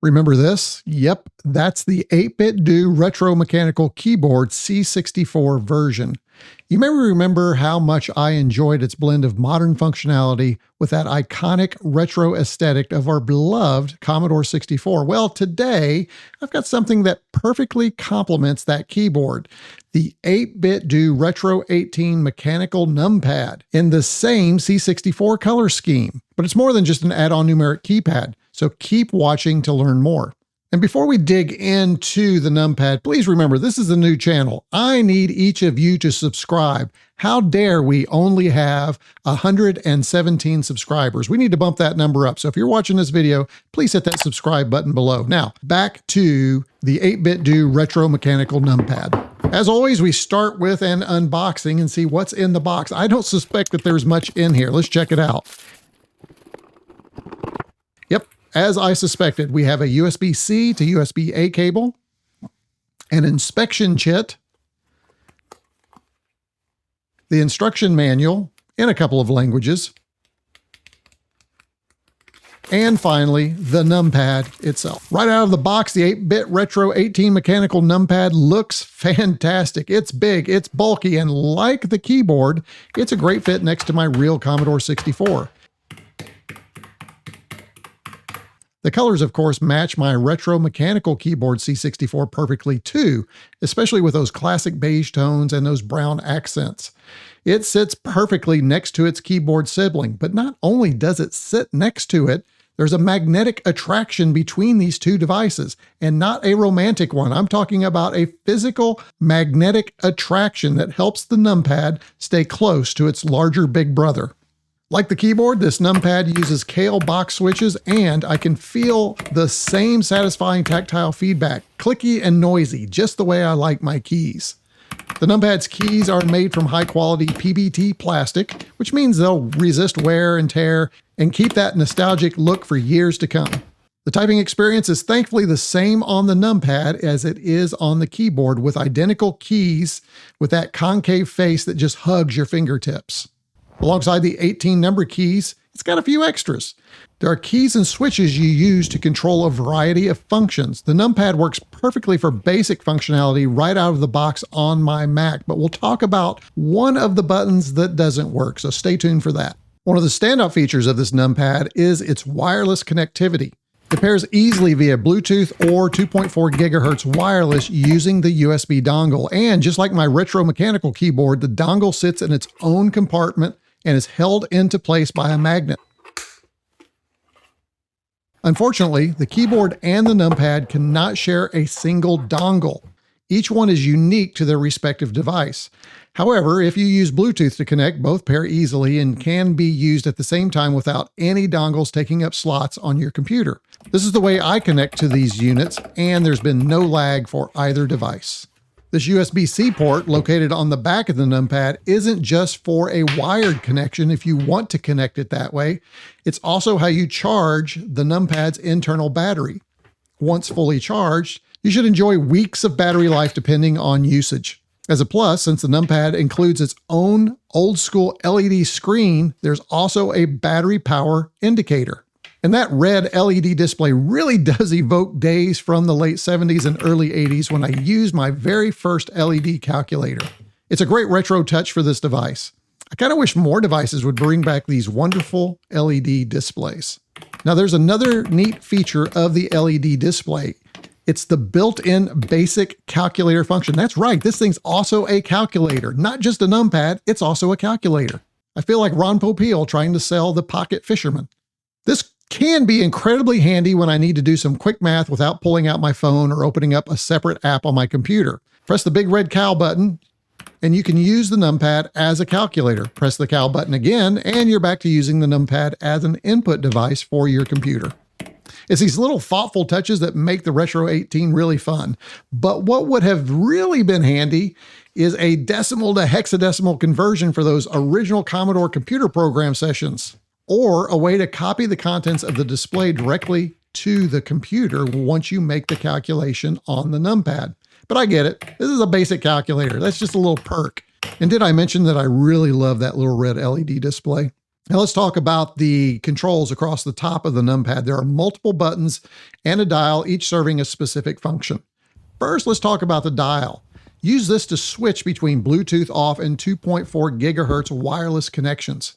Remember this? Yep, that's the 8BitDo Retro Mechanical Keyboard C64 version. You may remember how much I enjoyed its blend of modern functionality with that iconic retro aesthetic of our beloved Commodore 64. Well, today I've got something that perfectly complements that keyboard. The 8BitDo Retro 18 Mechanical Numpad in the same C64 color scheme. But it's more than just an add-on numeric keypad, so keep watching to learn more. And before we dig into the numpad, please remember this is a new channel. I need each of you to subscribe. How dare we only have 117 subscribers? We need to bump that number up. So if you're watching this video, please hit that subscribe button below. Now, back to the 8BitDo Retro Mechanical Numpad. As always, we start with an unboxing and see what's in the box. I don't suspect that there's much in here. Let's check it out. Yep. As I suspected, we have a USB-C to USB-A cable, an inspection kit, the instruction manual in a couple of languages, and finally, the numpad itself. Right out of the box, the 8-bit Retro 18 Mechanical Numpad looks fantastic. It's big, it's bulky, and like the keyboard, it's a great fit next to my real Commodore 64. The colors, of course, match my retro mechanical keyboard C64 perfectly too, especially with those classic beige tones and those brown accents. It sits perfectly next to its keyboard sibling, but not only does it sit next to it, there's a magnetic attraction between these two devices, and not a romantic one. I'm talking about a physical magnetic attraction that helps the numpad stay close to its larger big brother. Like the keyboard, this numpad uses Kale box switches, and I can feel the same satisfying tactile feedback, clicky and noisy, just the way I like my keys. The numpad's keys are made from high-quality PBT plastic, which means they'll resist wear and tear and keep that nostalgic look for years to come. The typing experience is thankfully the same on the numpad as it is on the keyboard, with identical keys with that concave face that just hugs your fingertips. Alongside the 18 number keys, it's got a few extras. There are keys and switches you use to control a variety of functions. The numpad works perfectly for basic functionality right out of the box on my Mac, but we'll talk about one of the buttons that doesn't work, so stay tuned for that. One of the standout features of this numpad is its wireless connectivity. It pairs easily via Bluetooth or 2.4 gigahertz wireless using the USB dongle, and just like my retro mechanical keyboard, the dongle sits in its own compartment and is held into place by a magnet. Unfortunately, the keyboard and the numpad cannot share a single dongle. Each one is unique to their respective device. However, if you use Bluetooth to connect, both pair easily and can be used at the same time without any dongles taking up slots on your computer. This is the way I connect to these units, and there's been no lag for either device. This USB-C port located on the back of the numpad isn't just for a wired connection if you want to connect it that way. It's also how you charge the numpad's internal battery. Once fully charged, you should enjoy weeks of battery life depending on usage. As a plus, since the numpad includes its own old-school LED screen, there's also a battery power indicator. And that red LED display really does evoke days from the late 70s and early 80s when I used my very first LED calculator. It's a great retro touch for this device. I kind of wish more devices would bring back these wonderful LED displays. Now there's another neat feature of the LED display. It's the built-in basic calculator function. That's right, this thing's also a calculator. Not just a numpad, it's also a calculator. I feel like Ron Popeil trying to sell the Pocket Fisherman. This can be incredibly handy when I need to do some quick math without pulling out my phone or opening up a separate app on my computer. Press the big red cal button, and you can use the numpad as a calculator. Press the cal button again, and you're back to using the numpad as an input device for your computer. It's these little thoughtful touches that make the Retro 18 really fun. But what would have really been handy is a decimal to hexadecimal conversion for those original Commodore computer program sessions, or a way to copy the contents of the display directly to the computer once you make the calculation on the numpad. But I get it. This is a basic calculator. That's just a little perk. And did I mention that I really love that little red LED display? Now let's talk about the controls across the top of the numpad. There are multiple buttons and a dial, each serving a specific function. First, let's talk about the dial. Use this to switch between Bluetooth off and 2.4 gigahertz wireless connections.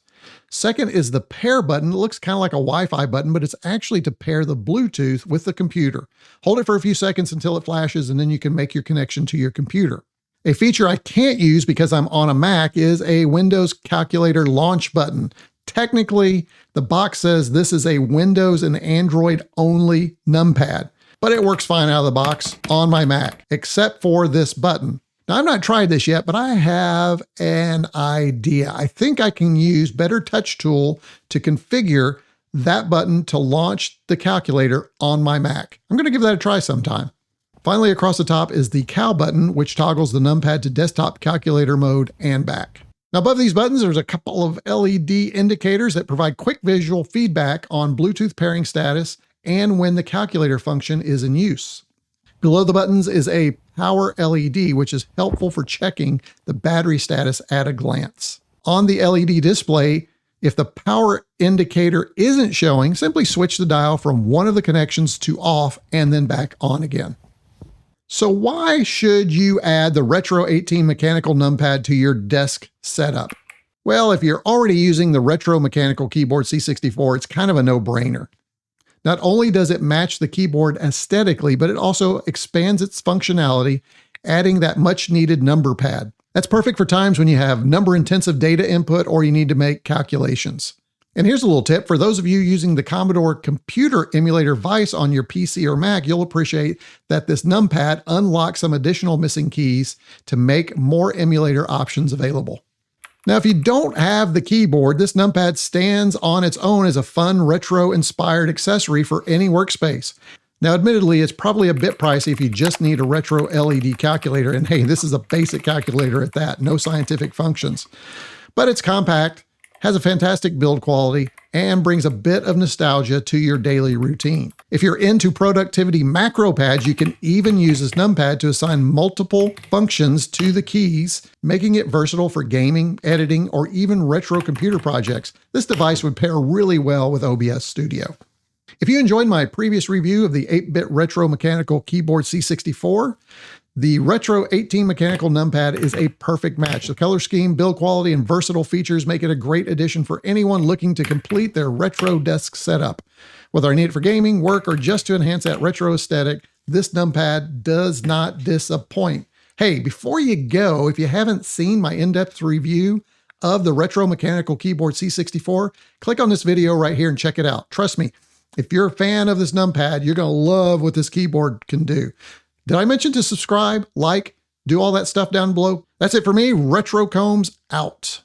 Second is the pair button. It looks kind of like a Wi-Fi button, but it's actually to pair the Bluetooth with the computer. Hold it for a few seconds until it flashes, and then you can make your connection to your computer. A feature I can't use because I'm on a Mac is a Windows calculator launch button. Technically, the box says this is a Windows and Android only numpad, but it works fine out of the box on my Mac, except for this button. Now, I've not tried this yet, but I have an idea. I think I can use Better Touch Tool to configure that button to launch the calculator on my Mac. I'm going to give that a try sometime. Finally, across the top is the cow button, which toggles the numpad to desktop calculator mode and back. Now, above these buttons, there's a couple of LED indicators that provide quick visual feedback on Bluetooth pairing status and when the calculator function is in use. Below the buttons is a power LED, which is helpful for checking the battery status at a glance. On the LED display, if the power indicator isn't showing, simply switch the dial from one of the connections to off and then back on again. So why should you add the Retro 18 mechanical numpad to your desk setup? Well, if you're already using the Retro Mechanical Keyboard C64, it's kind of a no-brainer. Not only does it match the keyboard aesthetically, but it also expands its functionality, adding that much-needed number pad. That's perfect for times when you have number-intensive data input or you need to make calculations. And here's a little tip. For those of you using the Commodore Computer Emulator Vice on your PC or Mac, you'll appreciate that this numpad unlocks some additional missing keys to make more emulator options available. Now, if you don't have the keyboard, this numpad stands on its own as a fun retro-inspired accessory for any workspace. Now, admittedly, it's probably a bit pricey if you just need a retro LED calculator, and hey, this is a basic calculator at that, no scientific functions. But it's compact, has a fantastic build quality, and brings a bit of nostalgia to your daily routine. If you're into productivity macro pads, you can even use this numpad to assign multiple functions to the keys, making it versatile for gaming, editing, or even retro computer projects. This device would pair really well with OBS Studio. If you enjoyed my previous review of the 8-bit retro mechanical keyboard C64, the Retro 18 mechanical numpad is a perfect match. The color scheme, build quality, and versatile features make it a great addition for anyone looking to complete their retro desk setup. Whether I need it for gaming, work, or just to enhance that retro aesthetic, this numpad does not disappoint. Hey, before you go, if you haven't seen my in-depth review of the Retro Mechanical Keyboard C64, click on this video right here and check it out. Trust me, if you're a fan of this numpad, you're going to love what this keyboard can do. Did I mention to subscribe, like, do all that stuff down below? That's it for me. Retro Combs out.